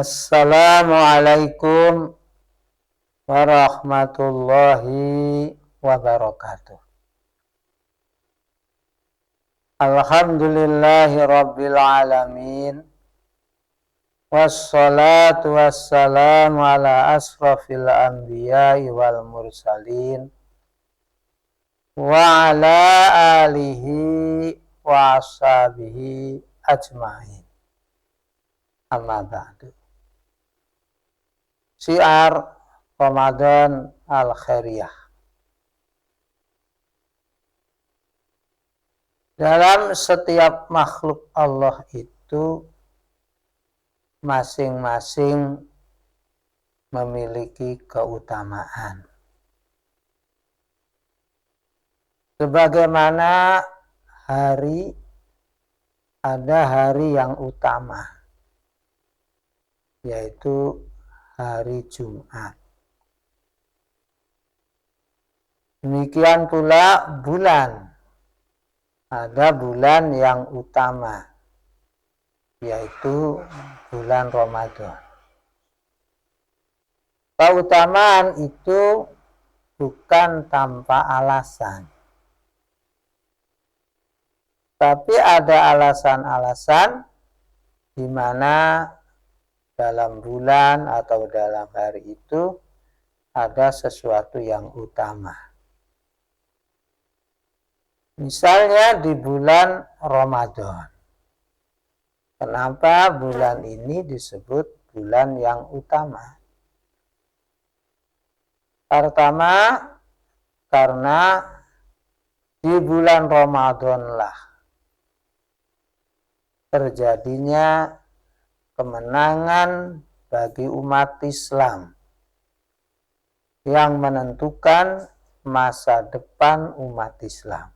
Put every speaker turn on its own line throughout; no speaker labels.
Assalamualaikum warahmatullahi wabarakatuh. Alhamdulillahi rabbil alamin. Wassalatu wassalamu ala asrafil anbiya'i wal mursalin wa ala alihi wa ashabihi ajma'in. Amma ba'du. Syiar Ramadan Al-Khairiyah. Dalam setiap makhluk Allah itu masing-masing memiliki keutamaan. Sebagaimana ada hari yang utama, yaitu hari Jumat. Demikian pula bulan. Ada bulan yang utama, yaitu bulan Ramadan. Keutamaan itu bukan tanpa alasan. Tapi ada alasan-alasan di mana dalam bulan atau dalam hari itu ada sesuatu yang utama. Misalnya di bulan Ramadan. Kenapa bulan ini disebut bulan yang utama? Pertama, karena di bulan Ramadanlah terjadinya kemenangan bagi umat Islam yang menentukan masa depan umat Islam,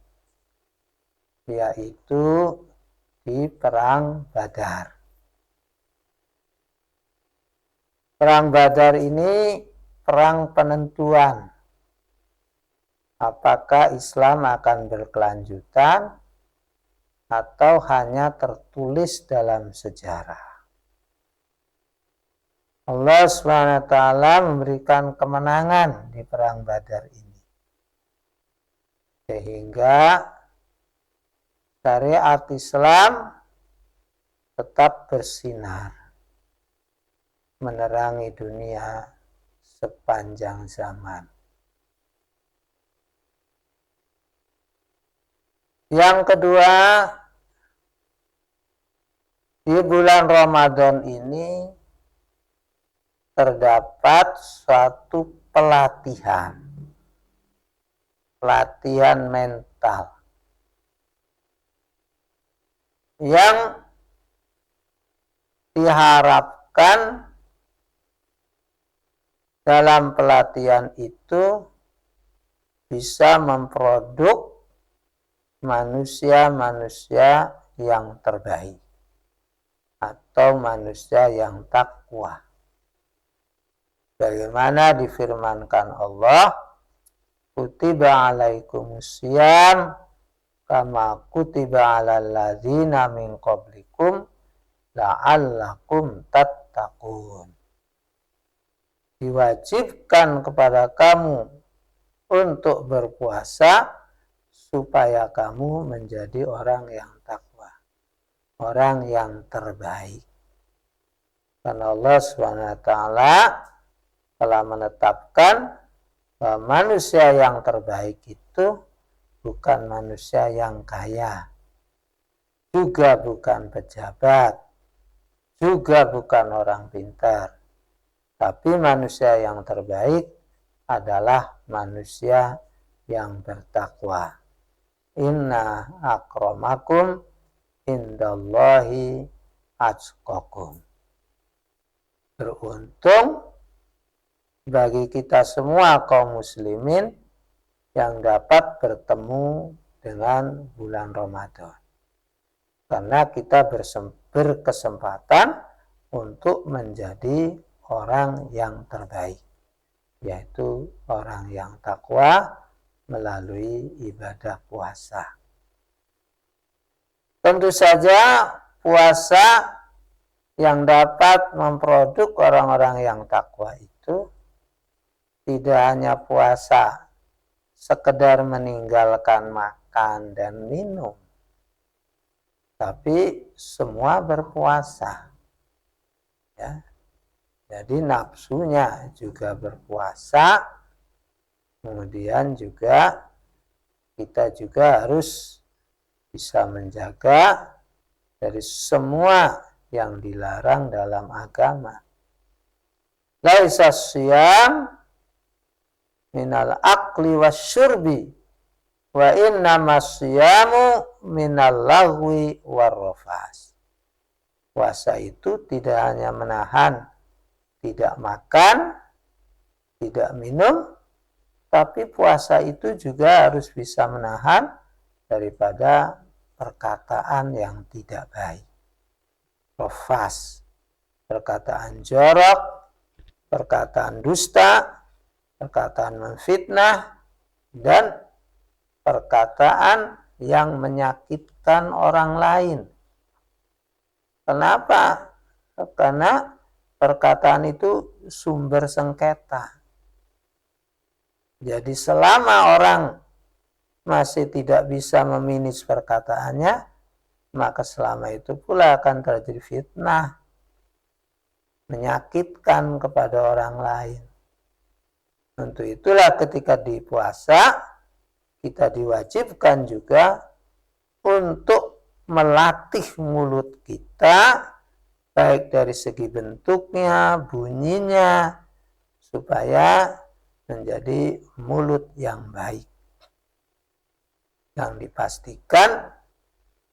yaitu di Perang Badar. Perang Badar ini perang penentuan apakah Islam akan berkelanjutan atau hanya tertulis dalam sejarah. Allah SWT memberikan kemenangan di Perang Badar ini, sehingga syariat Islam tetap bersinar, menerangi dunia sepanjang zaman. Yang kedua, di bulan Ramadan ini terdapat suatu pelatihan mental yang diharapkan dalam pelatihan itu bisa memproduk manusia-manusia yang terbaik atau manusia yang takwa. Bagaimana difirmankan Allah, kutiba alaikumusiyam kama kutiba alal ladzina min qablikum la'allakum tattaqun. Diwajibkan kepada kamu untuk berpuasa supaya kamu menjadi orang yang takwa, orang yang terbaik. Karena Allah SWT telah menetapkan bahwa manusia yang terbaik itu bukan manusia yang kaya, juga bukan pejabat, juga bukan orang pintar, tapi manusia yang terbaik adalah manusia yang bertakwa. Inna akramakum indallahi atqakum. Beruntung bagi kita semua kaum muslimin yang dapat bertemu dengan bulan Ramadan, karena kita berkesempatan untuk menjadi orang yang terbaik, yaitu orang yang takwa melalui ibadah puasa. Tentu saja puasa Yang dapat memproduk orang-orang yang takwa itu tidak hanya puasa, sekedar meninggalkan makan dan minum, tapi semua berpuasa. Ya. Jadi nafsunya juga berpuasa, kemudian juga kita juga harus bisa menjaga dari semua yang dilarang dalam agama. Laisa siyam minal akli wasyurbi wa innama siyamu minal lagwi warrafas. Puasa itu tidak hanya menahan tidak makan, tidak minum, tapi puasa itu juga harus bisa menahan daripada perkataan yang tidak baik. Rafas, perkataan jorok, perkataan dusta, perkataan menfitnah, dan perkataan yang menyakitkan orang lain. Kenapa? Karena perkataan itu sumber sengketa. Jadi selama orang masih tidak bisa memanage perkataannya, maka selama itu pula akan terjadi fitnah, menyakitkan kepada orang lain. Untuk itulah ketika di puasa, kita diwajibkan juga untuk melatih mulut kita, baik dari segi bentuknya, bunyinya, supaya menjadi mulut yang baik, yang dipastikan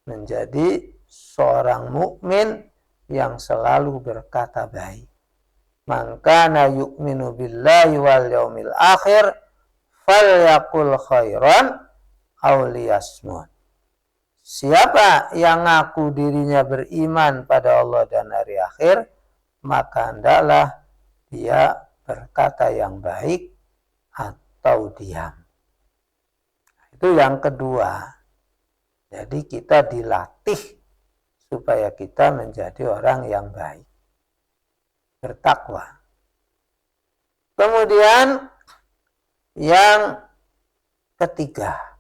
menjadi seorang mukmin yang selalu berkata baik. Man kana yu'minu billahi wal yaumil akhir falyaqul khairan aw liyasmut. Siapa yang ngaku dirinya beriman pada Allah dan hari akhir, maka hendaklah dia berkata yang baik atau diam. Itu yang kedua. Jadi kita dilatih supaya kita menjadi orang yang baik, bertakwa. Kemudian yang ketiga.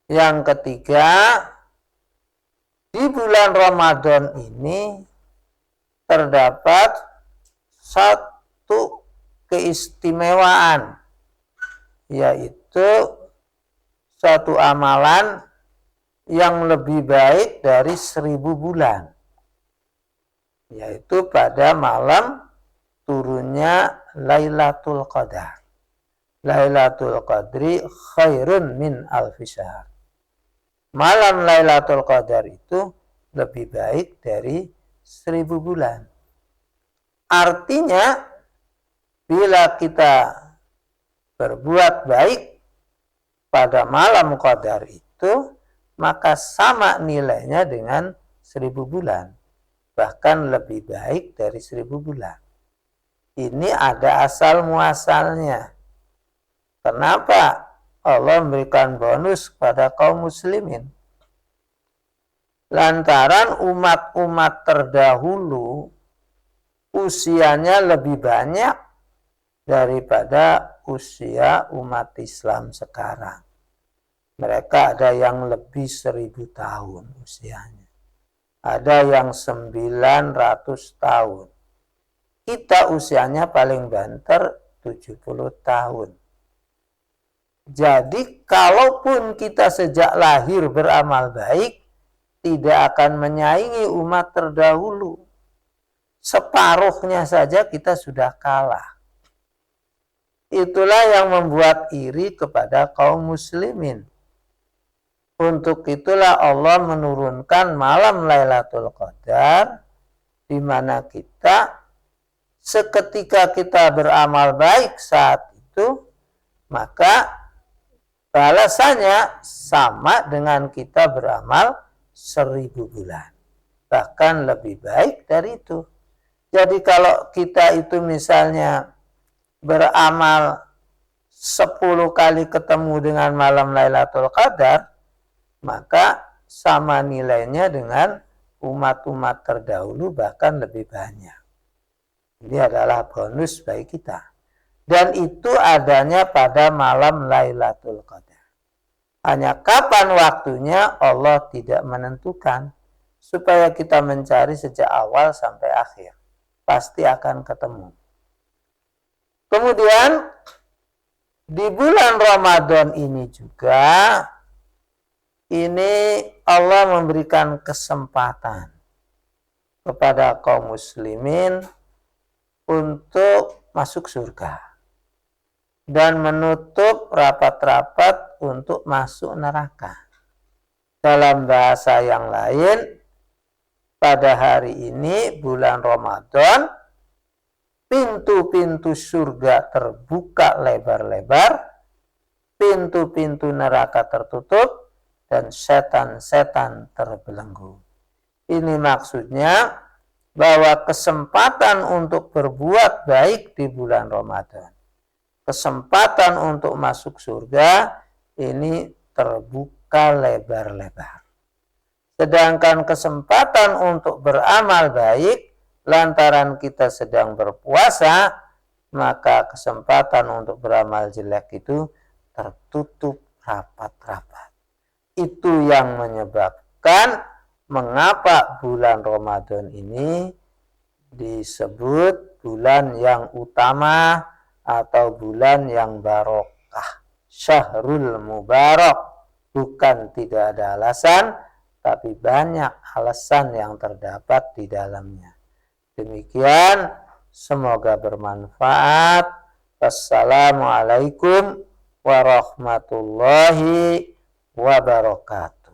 Yang ketiga, di bulan Ramadan ini terdapat satu keistimewaan, yaitu satu amalan yang lebih baik dari 1000 bulan, yaitu pada malam turunnya Lailatul Qadar. Lailatul Qadri khairun min alfi syahr. Malam Lailatul Qadar itu lebih baik dari 1000 bulan. Artinya, bila kita berbuat baik pada malam Qadar itu, maka sama nilainya dengan 1000 bulan. Bahkan lebih baik dari 1000 bulan. Ini ada asal muasalnya. Kenapa Allah memberikan bonus kepada kaum muslimin? Lantaran umat-umat terdahulu usianya lebih banyak daripada usia umat Islam sekarang. Mereka ada yang lebih 1000 tahun usianya. Ada yang 900 tahun. Kita usianya paling banter 70 tahun. Jadi kalaupun kita sejak lahir beramal baik, tidak akan menyaingi umat terdahulu. Separuhnya saja kita sudah kalah. Itulah yang membuat iri kepada kaum muslimin. Untuk itulah Allah menurunkan malam Lailatul Qadar, di mana kita seketika kita beramal baik saat itu, maka balasannya sama dengan kita beramal 1000 bulan. Bahkan lebih baik dari itu. Jadi kalau kita itu misalnya beramal 10 kali ketemu dengan malam Lailatul Qadar, maka sama nilainya dengan umat-umat terdahulu bahkan lebih banyak. Ini adalah bonus bagi kita. Dan itu adanya pada malam Lailatul Qadar. Hanya kapan waktunya Allah tidak menentukan. Supaya kita mencari sejak awal sampai akhir. Pasti akan ketemu. Kemudian di bulan Ramadan ini juga, ini Allah memberikan kesempatan kepada kaum muslimin untuk masuk surga dan menutup rapat-rapat untuk masuk neraka. Dalam bahasa yang lain, pada hari ini bulan Ramadan, pintu-pintu surga terbuka lebar-lebar, pintu-pintu neraka tertutup, dan setan-setan terbelenggu. Ini maksudnya bahwa kesempatan untuk berbuat baik di bulan Ramadan, kesempatan untuk masuk surga ini terbuka lebar-lebar. Sedangkan kesempatan untuk beramal baik lantaran kita sedang berpuasa, maka kesempatan untuk beramal jelek itu tertutup rapat-rapat. Itu yang menyebabkan mengapa bulan Ramadan ini disebut bulan yang utama atau bulan yang barokah. Syahrul Mubarak. Bukan tidak ada alasan, tapi banyak alasan yang terdapat di dalamnya. Demikian, semoga bermanfaat. Wassalamualaikum warahmatullahi wabarakatuh.